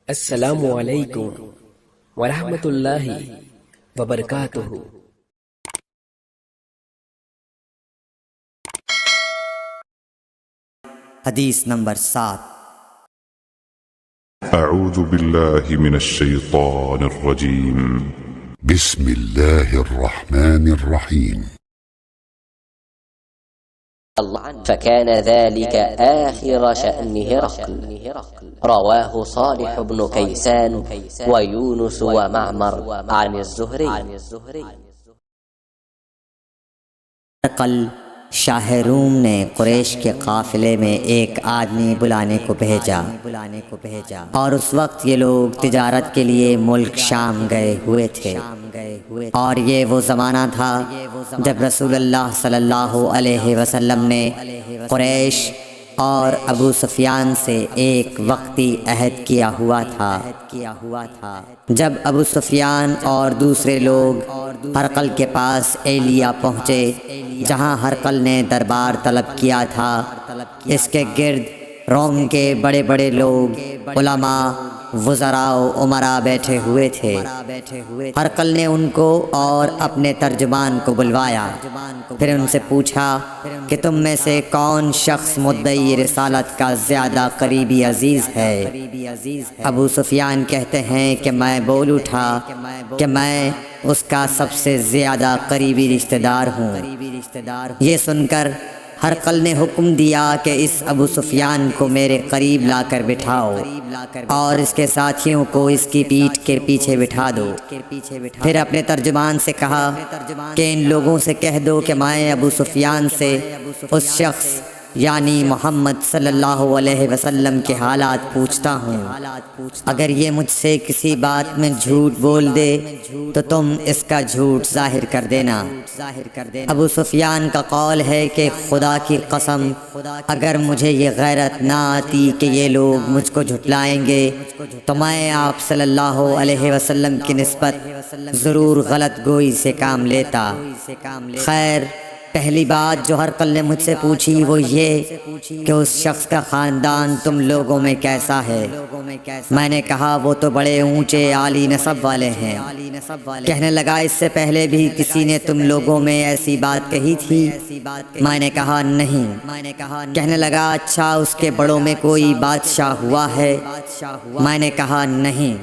السلام علیکم ورحمۃ اللہ وبرکاتہ۔ حدیث نمبر 7۔ أعوذ بالله من الشيطان الرجيم بسم الله الرحمن الرحيم فكان ذلك آخر شأن هرقل. رواه صالح بن كيسان ويونس ومعمر عن الزهري. ہرقل شاہ روم نے قریش کے قافلے میں ایک آدمی بلانے کو بھیجا اور اس وقت یہ لوگ تجارت کے لیے ملک شام گئے ہوئے تھے، اور یہ وہ زمانہ تھا جب رسول اللہ صلی اللہ علیہ وسلم نے قریش اور ابو سفیان سے ایک وقتی عہد کیا ہوا تھا۔ جب ابو سفیان اور دوسرے لوگ ہرقل کے پاس ایلیا پہنچے جہاں ہرقل نے دربار طلب کیا تھا، اس کے گرد روم کے بڑے بڑے لوگ، علماء، وزراء و امراء بیٹھے ہوئے تھے۔ ہرقل نے ان کو اور اپنے ترجمان کو بلوایا، پھر ان سے پوچھا کہ تم میں سے کون شخص مدعی رسالت کا زیادہ قریبی عزیز ہے؟ ابو سفیان کہتے ہیں کہ میں بول اٹھا کہ میں اس کا سب سے زیادہ قریبی رشتہ دار ہوں۔ یہ سن کر ہرقل نے حکم دیا کہ اس ابو سفیان کو میرے قریب لا کر بٹھاؤ اور اس کے ساتھیوں کو اس کی پیٹھ کے پیچھے بٹھا دو۔ پھر اپنے ترجمان سے کہا کہ ان لوگوں سے کہہ دو کہ میں ابو سفیان سے اس شخص یعنی محمد صلی اللہ علیہ وسلم کے حالات پوچھتا ہوں، اگر یہ مجھ سے کسی بات میں جھوٹ بول دے تو تم اس کا جھوٹ ظاہر کر دینا۔ ابو سفیان کا قول ہے کہ خدا کی قسم اگر مجھے یہ غیرت نہ آتی کہ یہ لوگ مجھ کو جھٹلائیں گے تو میں آپ صلی اللہ علیہ وسلم کی نسبت ضرور غلط گوئی سے کام لیتا۔ خیر، پہلی بات جو ہرقل نے مجھ سے پوچھی وہ یہ کہ اس شخص کا خاندان تم لوگوں میں کیسا ہے؟ میں نے کہا وہ تو بڑے اونچے عالی نسب والے ہیں۔ کہنے لگا اس سے پہلے بھی کسی نے تم لوگوں میں ایسی بات کہی تھی؟ میں نے کہا نہیں۔ کہنے لگا اچھا اس کے بڑوں میں کوئی بادشاہ ہوا ہے؟ میں نے کہا نہیں۔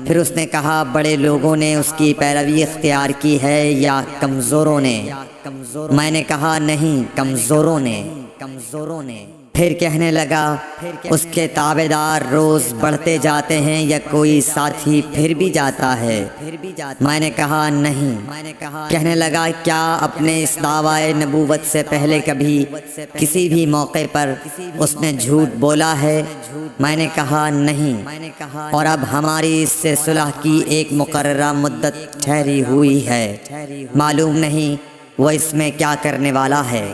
پھر اس نے کہا بڑے لوگوں نے اس کی پیروی اختیار کی ہے یا کمزوروں نے؟ میں نے کہا نہیں، کمزوروں نے۔ پھر کہنے لگا اس کے تابعدار روز بڑھتے جاتے ہیں یا کوئی ساتھی پھر بھی جاتا ہے؟ میں نے کہا نہیں۔ کہنے لگا کیا اپنے اس دعوی نبوت سے پہلے کبھی کسی بھی موقع پر اس نے جھوٹ بولا ہے؟ میں نے کہا نہیں، اور اب ہماری اس سے صلح کی ایک مقررہ مدت ٹھہری ہوئی ہے، معلوم نہیں وہ اس میں کیا کرنے والا ہے۔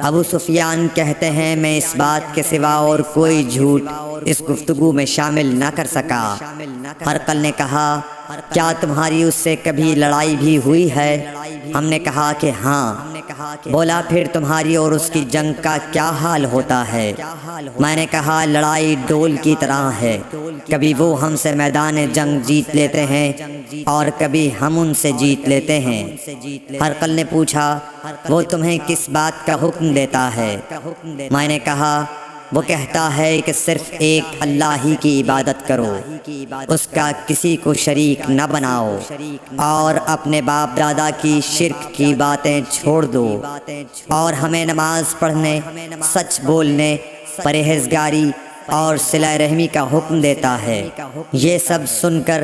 ابو سفیان کہتے ہیں میں اس بات کے سوا اور کوئی جھوٹ اس گفتگو میں شامل نہ کر سکا۔ ہرقل نے کہا کیا تمہاری اس سے کبھی لڑائی بھی ہوئی ہے؟ ہم نے کہا کہ ہاں۔ بولا پھر تمہاری اور اس کی جنگ کا کیا حال ہوتا ہے؟ میں نے کہا لڑائی ڈول کی طرح ہے، کبھی وہ ہم سے میدان جنگ جیت لیتے ہیں اور کبھی ہم ان سے جیت لیتے ہیں۔ ہرقل نے پوچھا وہ تمہیں کس بات کا حکم دیتا ہے؟ میں نے کہا وہ کہتا ہے کہ صرف ایک اللہ ہی کی عبادت کرو، اس کا کسی کو شریک نہ بناؤ، اور اپنے باپ دادا کی شرک کی باتیں چھوڑ دو، اور ہمیں نماز پڑھنے، سچ بولنے، پرہیزگاری اور صلہ رحمی کا حکم دیتا ہے۔ یہ سب سن کر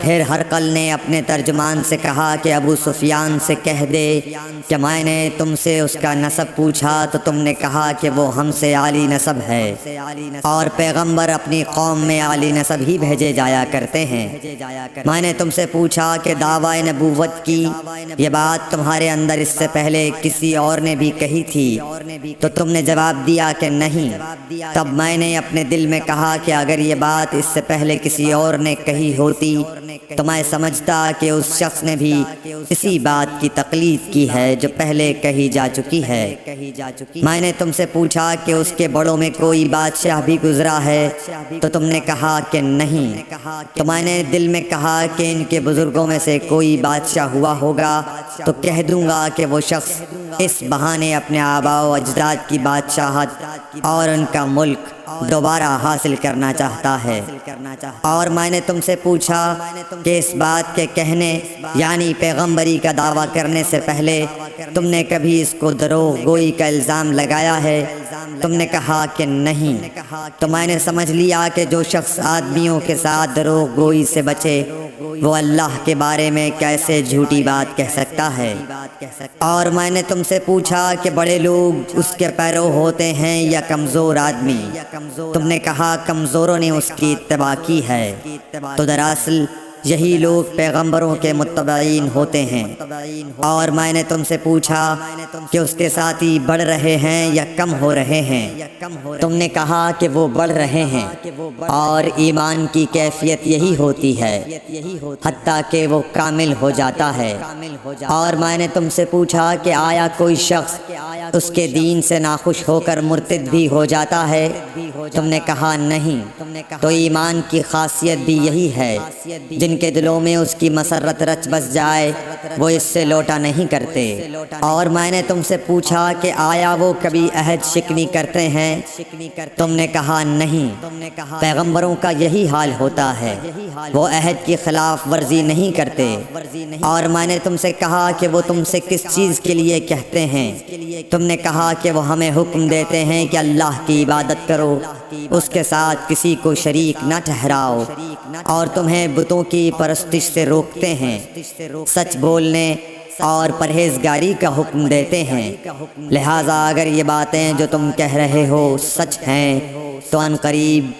پھر ہرقل نے اپنے ترجمان سے کہا کہ ابو سفیان سے کہہ دے کہ میں نے تم سے اس کا نسب پوچھا تو تم نے کہا کہ وہ ہم سے عالی نسب ہے، اور پیغمبر اپنی قوم میں عالی نسب ہی بھیجے جایا کرتے ہیں۔ میں نے تم سے پوچھا کہ دعوی نبوت کی یہ بات تمہارے اندر اس سے پہلے کسی اور نے بھی کہی تھی؟ تو تم نے جواب دیا کہ نہیں۔ تب میں نے اپنے دل میں کہا کہ اگر یہ بات اس سے پہلے کسی اور نے کہی ہوتی تو میں سمجھتا کہ اس شخص نے بھی اسی بات کی تقلید کی ہے جو پہلے کہی جا چکی ہے۔ میں نے تم سے پوچھا کہ اس کے بڑوں میں کوئی بادشاہ بھی گزرا ہے تو تم نے کہا کہ نہیں، تو میں نے دل میں کہا کہ ان کے بزرگوں میں سے کوئی بادشاہ ہوا ہوگا تو کہہ دوں گا کہ وہ شخص اس بہانے اپنے آباء و اجداد کی بادشاہت اور ان کا ملک دوبارہ حاصل کرنا چاہتا ہے۔ اور میں نے تم سے پوچھا کہ اس بات کے کہنے یعنی پیغمبری کا دعویٰ کرنے سے پہلے تم نے کبھی اس کو دروغ گوئی کا الزام لگایا ہے؟ تم نے کہا کہ نہیں۔ تو میں نے سمجھ لیا کہ جو شخص آدمیوں کے ساتھ دروغ گوئی سے بچے وہ اللہ کے بارے میں کیسے جھوٹی بات کہہ سکتا ہے۔ اور میں نے تم سے پوچھا کہ بڑے لوگ اس کے پیرو ہوتے ہیں یا کمزور آدمی؟ تم نے کہا کمزوروں نے اس کی اتباع کی ہے۔ تو دراصل یہی لوگ پیغمبروں کے متبعین ہوتے ہیں۔ اور میں نے تم سے پوچھا کہ اس کے ساتھی بڑھ رہے ہیں یا کم ہو رہے ہیں؟ تم نے کہا کہ وہ بڑھ رہے ہیں، اور ایمان کی کیفیت یہی ہوتی ہے حتیٰ کہ وہ کامل ہو جاتا ہے۔ اور میں نے تم سے پوچھا کہ آیا کوئی شخص اس کے دین سے ناخوش ہو کر مرتد بھی ہو جاتا ہے؟ تم نے کہا نہیں۔ تو ایمان کی خاصیت بھی یہی ہے، جن کے دلوں میں اس کی مسرت رچ بس جائے وہ اس سے لوٹا نہیں کرتے۔ اور میں نے تم سے پوچھا کہ آیا وہ کبھی عہد شکنی کرتے ہیں؟ تم نے کہا نہیں۔ پیغمبروں کا یہی حال ہوتا ہے، وہ عہد کی خلاف ورزی نہیں کرتے۔ اور میں نے تم سے کہا کہ وہ تم سے کس چیز کے لیے کہتے ہیں؟ تم نے کہا کہ وہ ہمیں حکم دیتے ہیں کہ اللہ کی عبادت کرو، اس کے ساتھ کسی کو شریک نہ ٹھہراؤ، اور تمہیں بتوں کی پرستش سے روکتے ہیں، سچ بولنے اور پرہیزگاری کا حکم دیتے ہیں۔ لہٰذا اگر یہ باتیں جو تم کہہ رہے ہو سچ ہیں تو ان قریب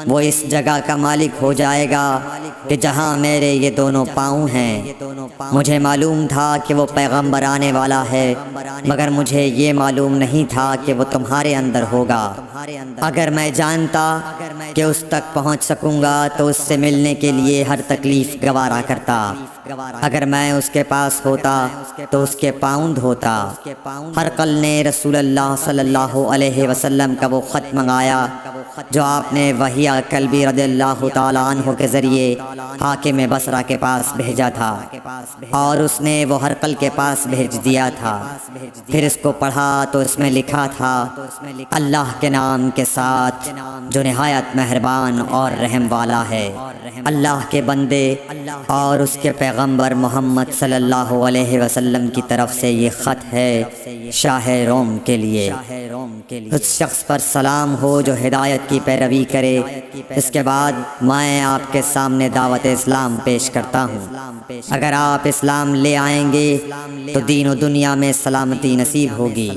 وہ اس جگہ کا مالک ہو جائے گا کہ جہاں میرے یہ دونوں پاؤں ہیں۔ مجھے معلوم تھا کہ وہ پیغمبر آنے والا ہے، مگر مجھے یہ معلوم نہیں تھا کہ وہ تمہارے اندر ہوگا۔ اگر میں جانتا کہ اس تک پہنچ سکوں گا تو اس سے ملنے کے لیے ہر تکلیف گوارا کرتا۔ اگر میں اس کے پاس ہوتا تو اس کے پاؤں دھوتا۔ ہرقل نے رسول اللہ صلی اللہ علیہ وسلم کا وہ خط منگایا جو آپ نے وحیہ کلبی رضی اللہ تعالیٰ عنہ کے ذریعے حاکم بصرہ کے پاس بھیجا تھا، اور اس نے وہ ہرقل کے پاس بھیج دیا تھا۔ پھر اس کو پڑھا تو اس میں لکھا تھا، اللہ کے نام کے ساتھ جو نہایت مہربان اور رحم والا ہے۔ اللہ کے بندے اور اس کے پیغمبر محمد صلی اللہ علیہ وسلم کی طرف سے یہ خط ہے شاہ روم کے لیے۔ اس شخص پر سلام ہو جو ہدایت کی پیروی کرے۔ اس کے بعد میں آپ کے سامنے دعوت اسلام پیش کرتا ہوں۔ اگر آپ اسلام لے آئیں گے تو دین و دنیا میں سلامتی نصیب ہوگی،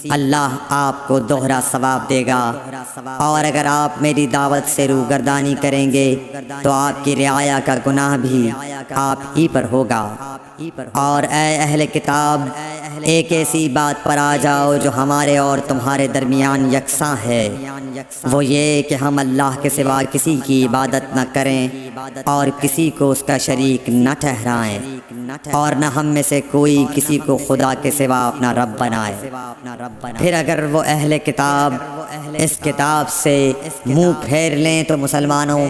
اللہ آپ کو دوہرا ثواب دے گا۔ اور اگر آپ میری دعوت سے روگردانی کریں گے تو آپ کی رعایا کا گناہ بھی آپ ہی پر ہوگا۔ اور اے اہل کتاب، ایک ایسی بات پر آ جاؤ جو ہمارے اور تمہارے درمیان یکساں ہے، وہ یہ کہ ہم اللہ کے سوا کسی کی عبادت نہ کریں اور کسی کو اس کا شریک نہ ٹھہرائیں، اور نہ ہم میں سے کوئی کسی کو خدا کے سوا اپنا رب بنائے۔ پھر اگر وہ اہل کتاب اس کتاب سے منہ پھیر لیں تو مسلمانوں،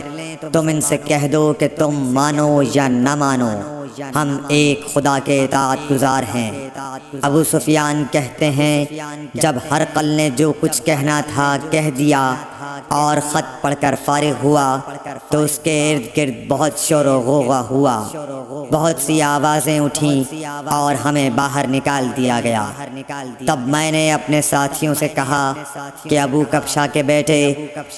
تم ان سے کہہ دو کہ تم مانو یا نہ مانو، ہم ایک خدا کے اطاعت گزار ہیں۔ ابو سفیان کہتے ہیں جب ہرقل نے جو کچھ کہنا تھا کہہ دیا اور خط پڑھ کر فارغ ہوا تو اس کے ارد گرد بہت شور و غوغا ہوا، بہت سی آوازیں اٹھیں اور ہمیں باہر نکال دیا گیا۔ تب میں نے اپنے ساتھیوں سے کہا کہ ابو کبشہ کے بیٹے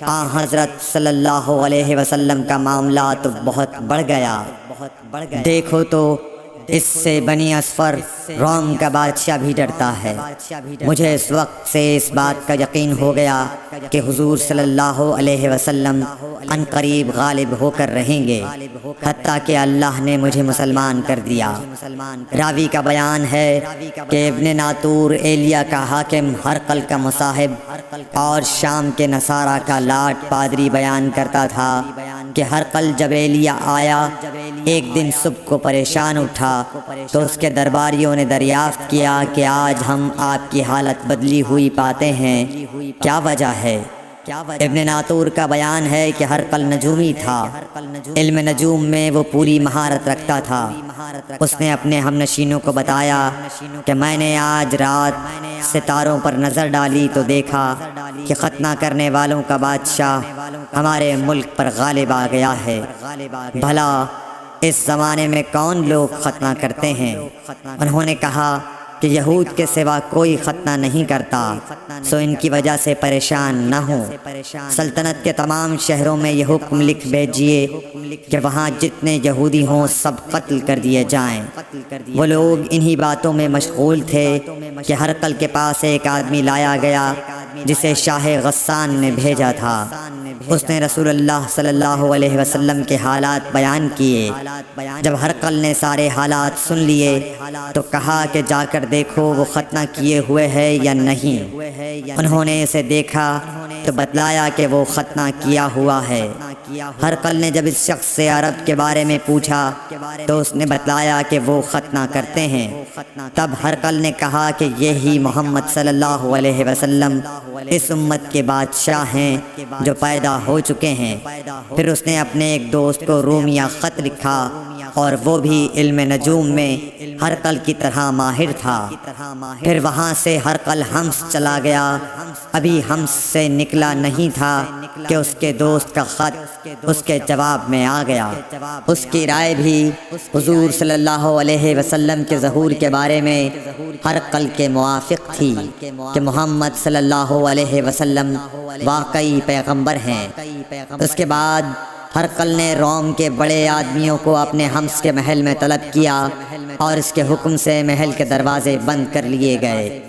آن حضرت صلی اللہ علیہ وسلم کا معاملہ تو بہت بڑھ گیا، دیکھو تو اس سے بنی اصفر روم کا بادشاہ بھی ڈرتا ہے۔ مجھے اس وقت سے اس بات کا یقین ہو گیا کہ حضور صلی اللہ علیہ وسلم ان قریب غالب ہو کر رہیں گے، حتیٰ کہ اللہ نے مجھے مسلمان کر دیا۔ راوی کا بیان ہے کہ ابن ناطور ایلیا کا حاکم ہرقل کا مصاحب اور شام کے نصارہ کا لاٹ پادری بیان کرتا تھا کہ ہرقل جب ایلیا آیا ایک دن صبح کو پریشان اٹھا تو اس کے درباریوں نے دریافت کیا کہ آج ہم آپ کی حالت بدلی ہوئی پاتے ہیں، کیا وجہ ہے؟ ابن ناطور کا بیان ہے کہ ہرقل نجومی تھا، علم نجوم میں وہ پوری مہارت رکھتا تھا۔ اس نے اپنے ہم نشینوں کو بتایا کہ میں نے آج رات ستاروں پر نظر ڈالی تو دیکھا کہ ختنہ کرنے والوں کا بادشاہ ہمارے ملک پر غالب آ گیا ہے۔ بھلا اس زمانے میں کون لوگ ختنہ کرتے ہیں؟ انہوں نے کہا کہ یہود کے سوا کوئی ختنہ نہیں کرتا، سو ان کی وجہ سے پریشان نہ ہوں۔ سلطنت کے تمام شہروں میں یہ حکم لکھ بھیجیے کہ وہاں جتنے یہودی ہوں سب قتل کر دیے جائیں۔ وہ لوگ انہی باتوں میں مشغول تھے کہ ہرقل کے پاس ایک آدمی لایا گیا جسے شاہ غسان نے بھیجا تھا۔ اس نے رسول اللہ صلی اللہ علیہ وسلم کے حالات بیان کیے۔ جب ہرقل نے سارے حالات سن لیے تو کہا کہ جا کر دیکھو وہ ختنہ کیے ہوئے ہے یا نہیں۔ انہوں نے اسے دیکھا تو بتلایا کہ وہ ختنہ کیا ہوا ہے۔ ہرقل نے جب اس شخص سے عرب کے بارے میں پوچھا تو اس نے بتلایا کہ وہ ختنہ کرتے ہیں۔ تب ہرقل نے کہا کہ یہی محمد صلی اللہ علیہ وسلم اس امت کے بادشاہ ہیں جو پیدا ہو چکے ہیں۔ پھر اس نے اپنے ایک دوست کو رومیہ خط لکھا اور وہ بھی علم نجوم میں ہرقل کی طرح ماہر تھا۔ پھر وہاں سے ہرقل حمص چلا گیا۔ ابھی حمص سے نکلا نہیں تھا کہ اس کے دوست کا خط اس کے جواب میں آ گیا۔ اس کی رائے بھی حضور صلی اللہ علیہ وسلم کے ظہور کے بارے میں ہرقل کے موافق تھی کہ محمد صلی اللہ علیہ وسلم واقعی پیغمبر ہیں۔ اس کے بعد ہرقل نے روم کے بڑے آدمیوں کو اپنے حمص کے محل میں طلب کیا اور اس کے حکم سے محل کے دروازے بند کر لیے گئے۔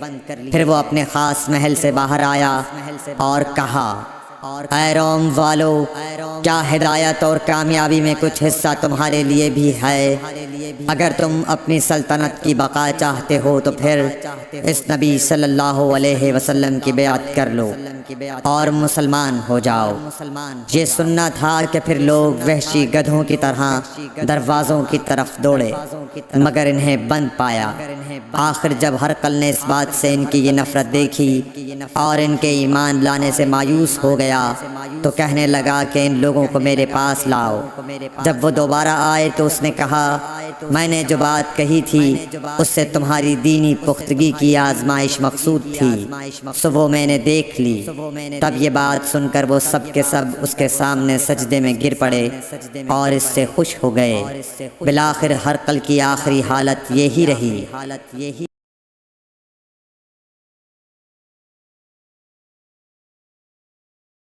پھر وہ اپنے خاص محل سے باہر آیا اور کہا، اے روم والو، کیا ہدایت اور کامیابی میں کچھ حصہ تمہارے لیے بھی ہے؟ اگر تم اپنی سلطنت کی بقا چاہتے ہو تو پھر اس نبی صلی اللہ علیہ وسلم کی بیعت کر لو اور مسلمان ہو جاؤ۔ یہ سننا تھا کہ پھر لوگ وحشی گدھوں کی طرح دروازوں کی طرف دوڑے مگر انہیں بند پایا۔ آخر جب ہرقل نے اس بات سے ان کی یہ نفرت دیکھی اور ان کے ایمان لانے سے مایوس ہو گیا تو کہنے لگا کہ ان لوگوں کو میرے پاس لاؤ۔ جب وہ دوبارہ آئے تو اس نے کہا، میں نے جو بات کہی تھی اس سے تمہاری دینی پختگی کی آزمائش مقصود تھی، سو وہ میں نے دیکھ لی۔ تب یہ بات سن کر وہ سب کے سب اس کے سامنے سجدے میں گر پڑے اور اس سے خوش ہو گئے۔ بالآخر ہرقل کی آخری حالت یہی رہی